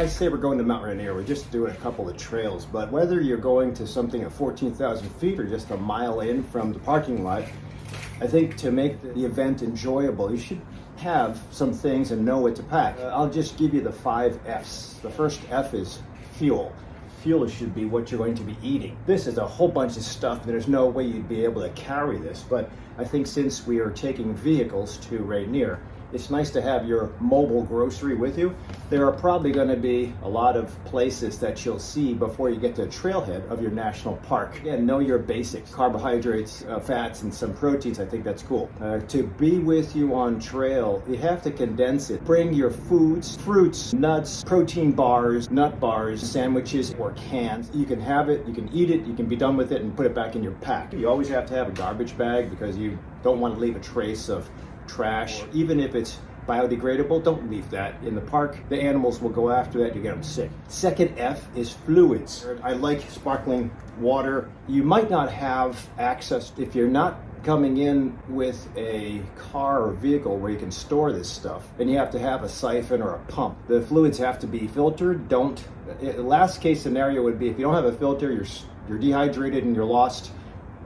say we're going to Mount Rainier, we're just doing a couple of trails, but whether you're going to something at 14,000 feet or just a mile in from the parking lot, I think to make the event enjoyable, you should have some things and know what to pack. I'll just give you the 5 F's. The first F is fuel. Fuel should be what you're going to be eating. This is a whole bunch of stuff. There's no way you'd be able to carry this, but I think since we are taking vehicles to Rainier, it's nice to have your mobile grocery with you. There are probably going to be a lot of places that you'll see before you get to the trailhead of your national park. Again, know your basics, carbohydrates, fats, and some proteins. I think that's cool. To be with you on trail, you have to condense it. Bring your foods, fruits, nuts, protein bars, nut bars, sandwiches, or cans. You can have it, you can eat it, you can be done with it and put it back in your pack. You always have to have a garbage bag because you don't want to leave a trace of trash. Even if it's biodegradable, don't leave that in the park. The animals will go after that, you get them sick. Second F is fluids. I like sparkling water. You might not have access if you're not coming in with a car or vehicle where you can store this stuff, and you have to have a siphon or a pump. The fluids have to be filtered. Last case scenario would be if you don't have a filter, you're dehydrated and you're lost,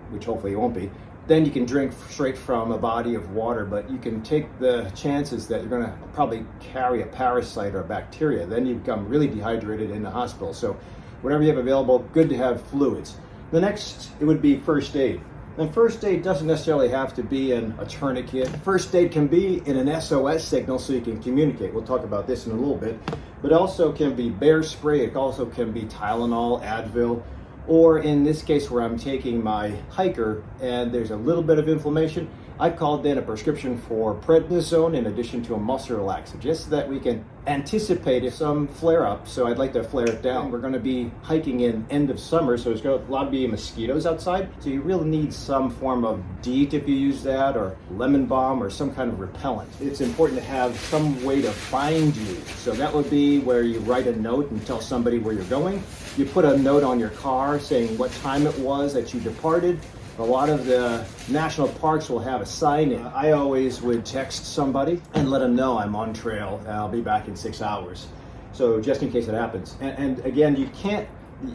which hopefully you won't be. Then you can drink straight from a body of water, but you can take the chances that you're going to probably carry a parasite or bacteria. Then you become really dehydrated in the hospital. So whatever you have available, good to have fluids. The next, it would be first aid. And first aid doesn't necessarily have to be in a tourniquet. First aid can be in an SOS signal so you can communicate. We'll talk about this in a little bit. But also can be bear spray. It also can be Tylenol, Advil. Or in this case where I'm taking my hiker and there's a little bit of inflammation, I've called in a prescription for prednisone in addition to a muscle relaxant, just so that we can anticipate some flare-up. So I'd like to flare it down. We're going to be hiking in end of summer, so there's going to a lot of be mosquitoes outside. So you really need some form of DEET if you use that, or lemon balm, or some kind of repellent. It's important to have some way to find you. So that would be where you write a note and tell somebody where you're going. You put a note on your car saying what time it was that you departed. A lot of the national parks will have a sign in. I always would text somebody and let them know I'm on trail and I'll be back in 6 hours. So just in case it happens. And again, you can't,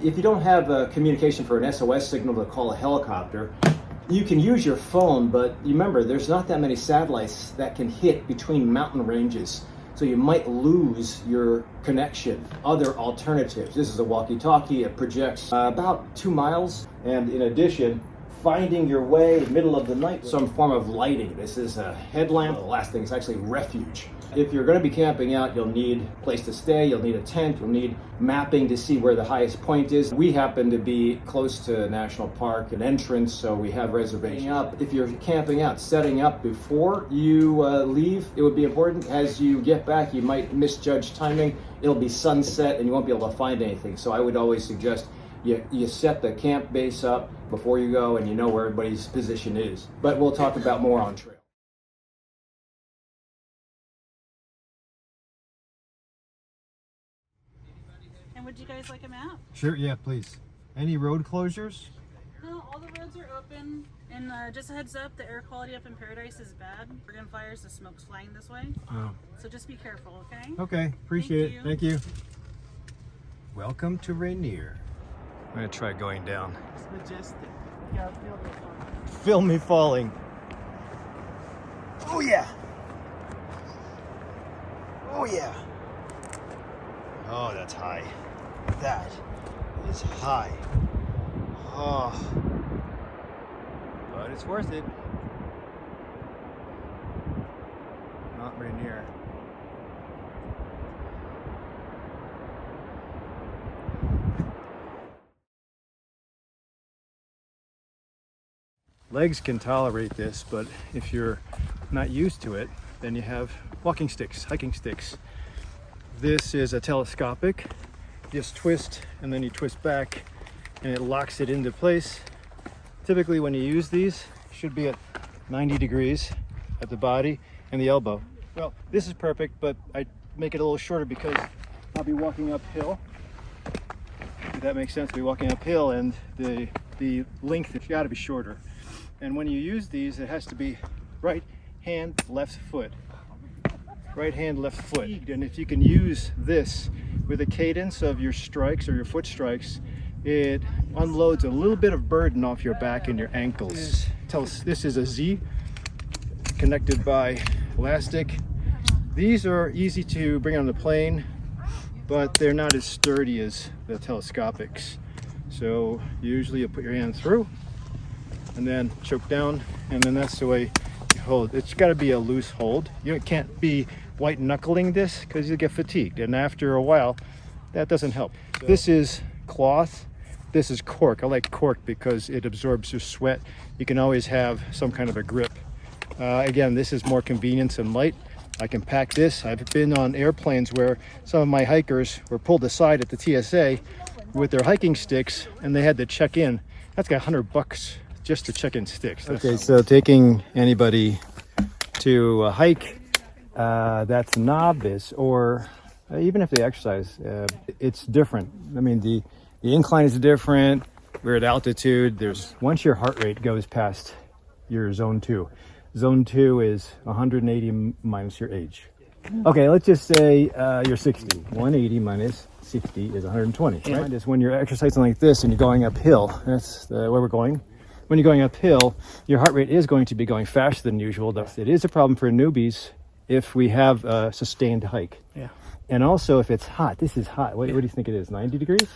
if you don't have a communication for an SOS signal to call a helicopter, you can use your phone, but remember, there's not that many satellites that can hit between mountain ranges. So you might lose your connection. Other alternatives. This is a walkie-talkie. It projects about 2 miles. And in addition, finding your way in the middle of the night, some form of lighting. This is a headlamp. The last thing is actually refuge. If you're going to be camping out, you'll need a place to stay, you'll need a tent, you'll need mapping to see where the highest point is. We happen to be close to a national park, an entrance, so we have reservation up. If you're camping out, setting up before you leave, it would be important. As you get back, you might misjudge timing. It'll be sunset and you won't be able to find anything. So I would always suggest you set the camp base up before you go and you know where everybody's position is. But we'll talk about more on trail. And would you guys like a map? Sure, yeah, please. Any road closures? No, all the roads are open. And just a heads up, the air quality up in Paradise is bad. Oregon fires, the smoke's flying this way. Oh. So just be careful, okay? Okay, appreciate it. Thank you. Thank Welcome to Rainier. I'm gonna try going down. It's majestic. Yeah, feel this one. Film me falling. Oh yeah. Oh yeah. Oh, that's high. That is high. Oh. But it's worth it. Not Rainier. Legs can tolerate this, but if you're not used to it, then you have walking sticks, hiking sticks. This is a telescopic. Just twist and then you twist back and it locks it into place. Typically when you use these, it should be at 90 degrees at the body and the elbow. Well, this is perfect, but I make it a little shorter because I'll be walking uphill. If that makes sense, I'll be walking uphill and the length has got to be shorter. And when you use these, it has to be right hand, left foot. Right hand, left foot. And if you can use this with the cadence of your strikes or your foot strikes, it unloads a little bit of burden off your back and your ankles. This is a Z connected by elastic. These are easy to bring on the plane, but they're not as sturdy as the telescopics. So usually you put your hand through and then choke down, and then that's the way you hold. It's got to be a loose hold. You can't be white knuckling this because you get fatigued, and after a while that doesn't help. So, this is cloth, this is cork. I like cork because it absorbs your sweat. You can always have some kind of a grip. Again, this is more convenience and light. I can pack this. I've been on airplanes where some of my hikers were pulled aside at the TSA with their hiking sticks, and they had to check in. That's got $100 just to check in sticks. Okay, so taking anybody to a hike that's novice, or even if they exercise, it's different. I mean, the incline is different. We're at altitude. Once your heart rate goes past your zone 2. Zone 2 is 180 minus your age. Okay, let's just say you're 60. 180 minus 60 is 120. Right? And just when you're exercising like this and you're going uphill, that's where we're going. When you're going uphill, your heart rate is going to be going faster than usual. It is a problem for newbies if we have a sustained hike. Yeah. And also if it's hot. This is hot. What do you think it is? 90 degrees?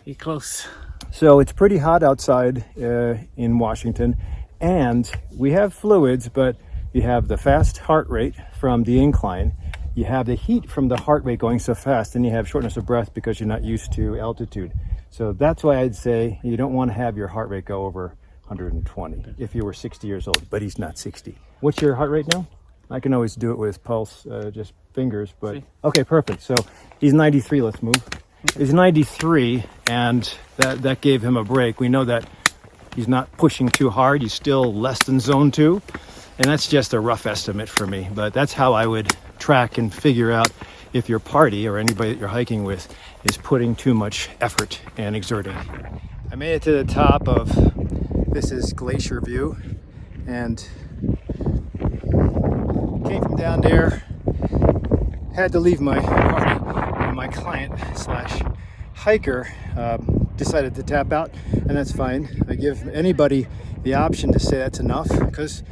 You're close. So it's pretty hot outside in Washington. And we have fluids, but you have the fast heart rate from the incline. You have the heat from the heart rate going so fast, and you have shortness of breath because you're not used to altitude. So that's why I'd say you don't want to have your heart rate go over 120 if you were 60 years old, but he's not 60. What's your heart rate now? I can always do it with pulse, just fingers, but okay, perfect. So he's 93, let's move. He's 93, and that gave him a break. We know that he's not pushing too hard. He's still less than zone 2. And that's just a rough estimate for me. But that's how I would track and figure out if your party or anybody that you're hiking with is putting too much effort and exerting. I made it to the top of, this is Glacier View. And came from down there. Had to leave my party. And my client / hiker decided to tap out, and that's fine. I give anybody the option to say that's enough, because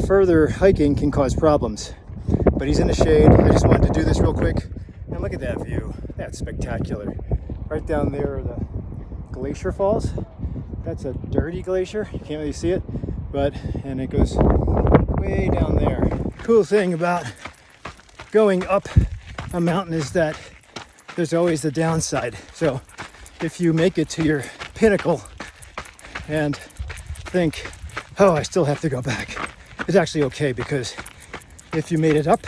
further hiking can cause problems. But he's in the shade. I just wanted to do this real quick, and look at that view. That's spectacular. Right down there are the glacier falls. That's a dirty glacier. You can't really see it, and it goes way down there. Cool thing about going up a mountain is that there's always the downside. So if you make it to your pinnacle and think, oh, I still have to go back, it's actually okay, because if you made it up,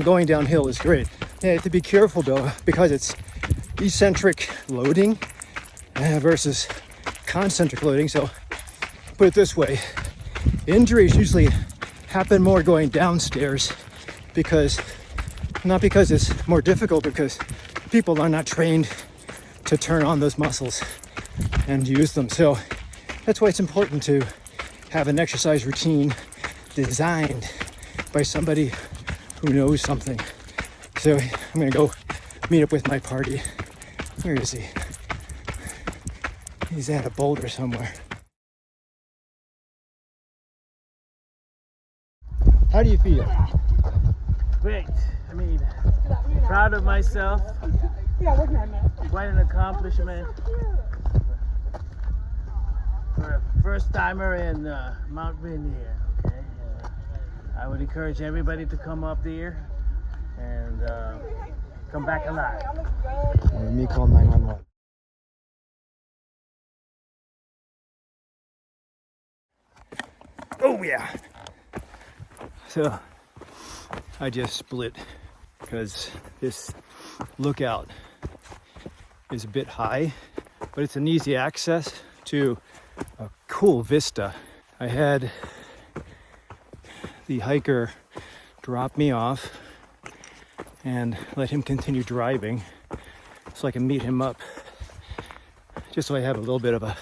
going downhill is great. You have to be careful though, because it's eccentric loading versus concentric loading. So put it this way, injuries usually happen more going downstairs, not because it's more difficult, because people are not trained to turn on those muscles and use them. So that's why it's important to have an exercise routine designed by somebody who knows something. So I'm gonna go meet up with my party. Where is he? He's at a boulder somewhere. How do you feel? Great. I mean, proud of myself. Quite an accomplishment. For a first timer in Mount Rainier. Okay. I would encourage everybody to come up there and come back alive. Let me call 911. Oh yeah. So I just split because this lookout is a bit high, but it's an easy access to a cool vista. I had the hiker drop me off and let him continue driving so I can meet him up, just so I have a little bit of a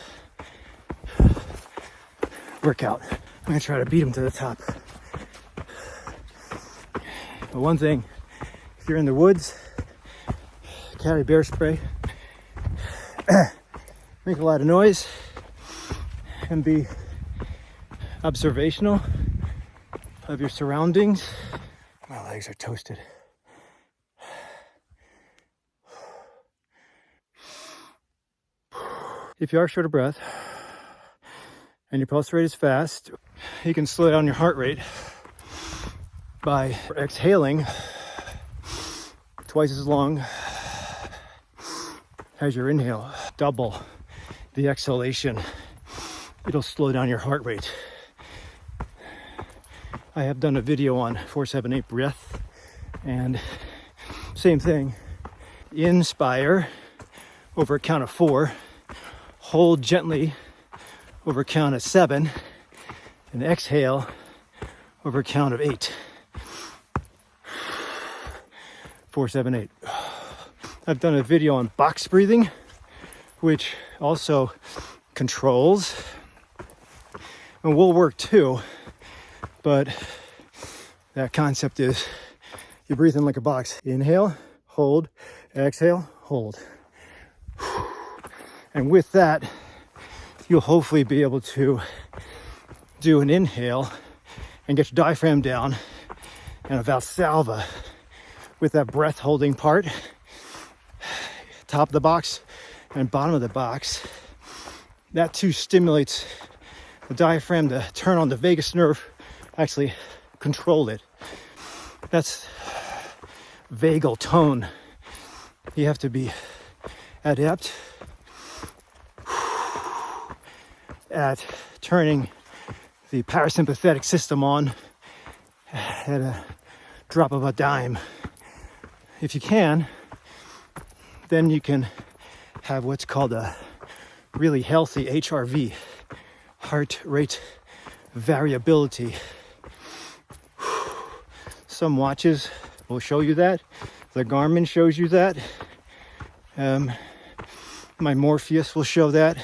workout. I'm gonna try to beat him to the top. But one thing, if you're in the woods carry bear spray. Make a lot of noise and be observational of your surroundings. My legs are toasted. If you are short of breath and your pulse rate is fast, you can slow down your heart rate by exhaling twice as long as your inhale. Double the exhalation. It'll slow down your heart rate. I have done a video on 4-7-8 breath, and same thing. Inspire over a count of 4, hold gently over a count of 7, and exhale over a count of 8. 4-7-8. I've done a video on box breathing, which also controls and will work too, but that concept is you breathe in like a box. Inhale, hold, exhale, hold. And with that, you'll hopefully be able to do an inhale and get your diaphragm down, and a Valsalva with that breath holding part, top of the box and bottom of the box. That too stimulates the diaphragm to turn on the vagus nerve, actually control it. That's vagal tone. You have to be adept at turning the parasympathetic system on at a drop of a dime. If you can, then you can have what's called a really healthy HRV, heart rate variability. Some watches will show you that. The Garmin shows you that. My Morpheus will show that.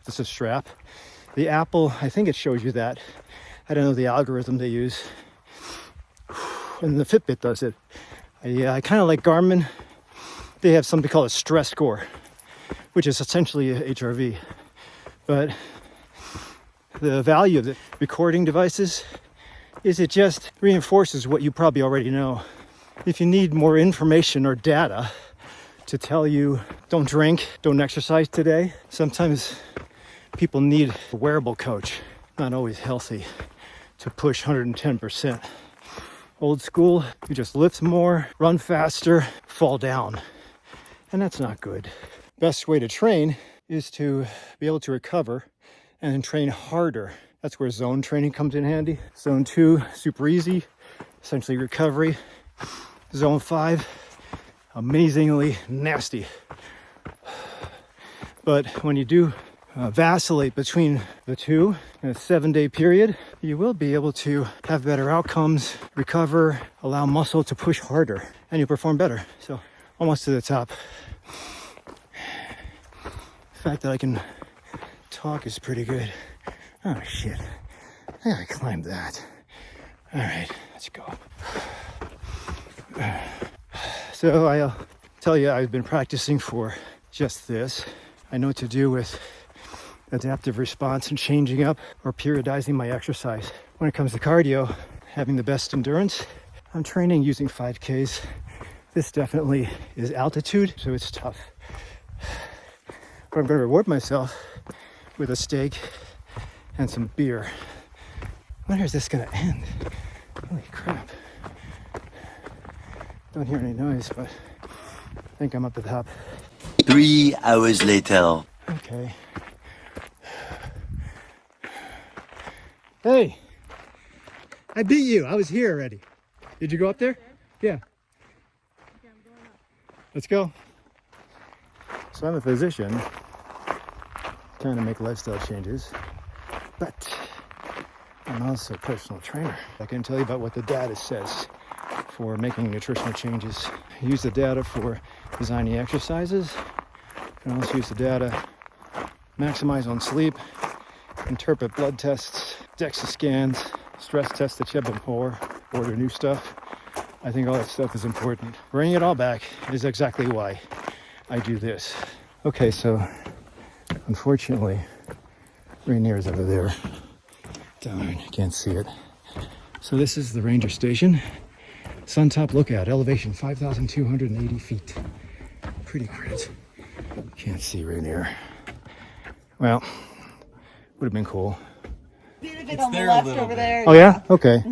This is a strap. The Apple, I think it shows you that. I don't know the algorithm they use. And the Fitbit does it. I kind of like Garmin. They have something called a stress score, which is essentially a HRV. But the value of the recording devices is it just reinforces what you probably already know. If you need more information or data to tell you don't drink, don't exercise today, sometimes people need a wearable coach. Not always healthy to push 110%. Old school, you just lift more, run faster, fall down. And that's not good. Best way to train is to be able to recover and then train harder. That's where zone training comes in handy. Zone 2, super easy, essentially recovery. Zone 5, amazingly nasty. But when you do vacillate between the two in a 7-day period, you will be able to have better outcomes, recover, allow muscle to push harder, and you perform better. So almost to the top. The fact that I can talk is pretty good. Oh shit, I gotta climb that. All right, let's go. So I'll tell you, I've been practicing for just this. I know what to do with adaptive response and changing up or periodizing my exercise. When it comes to cardio, having the best endurance, I'm training using 5Ks. This definitely is altitude, so it's tough. But I'm going to reward myself with a steak and some beer. When is this going to end? Holy crap. Don't hear any noise, but I think I'm up at the top. 3 hours later. Okay. Hey, I beat you. I was here already. Did you go up there? Yeah. Okay, I'm going up. Let's go. So I'm a physician, trying to make lifestyle changes, but I'm also a personal trainer. I can tell you about what the data says for making nutritional changes. Use the data for designing exercises. You can also use the data, maximize on sleep, interpret blood tests, DEXA scans, stress tests that you have before, order new stuff. I think all that stuff is important. Bringing it all back is exactly why I do this. Okay, so unfortunately, Rainier is over there. Darn, can't see it. So this is the ranger station. Suntop lookout, elevation 5,280 feet. Pretty great. Can't see Rainier. Well, would have been cool. It's on the left over there. Oh yeah? Okay.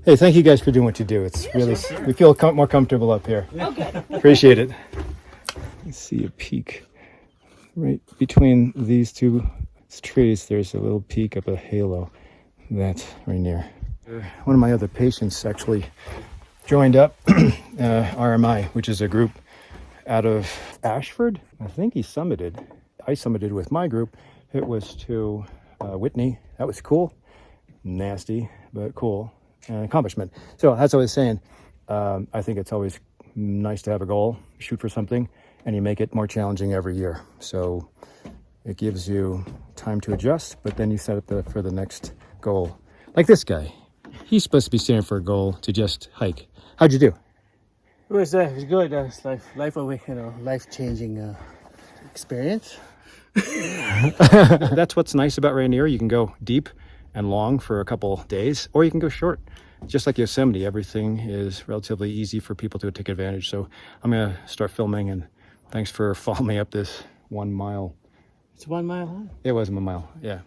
Hey, thank you guys for doing what you do. It's really, we feel more comfortable up here. Okay. Appreciate it. You see a peak right between these two trees. There's a little peak of a halo. That's Rainier. One of my other patients actually joined up RMI, which is a group out of Ashford. I think he summited. I summited with my group. It was to Whitney. That was cool. Nasty, but cool. An accomplishment. So that's what I was saying. I think it's always nice to have a goal, shoot for something, and you make it more challenging every year. So it gives you time to adjust, but then you set up for the next goal. Like this guy. He's supposed to be standing for a goal to just hike. How'd you do? It was good. It's life-changing experience. That's what's nice about Rainier. You can go deep and long for a couple days, or you can go short. Just like Yosemite, everything is relatively easy for people to take advantage. So I'm going to start filming, and thanks for following me up this 1 mile. It's 1 mile, huh? It was 1 mile, yeah.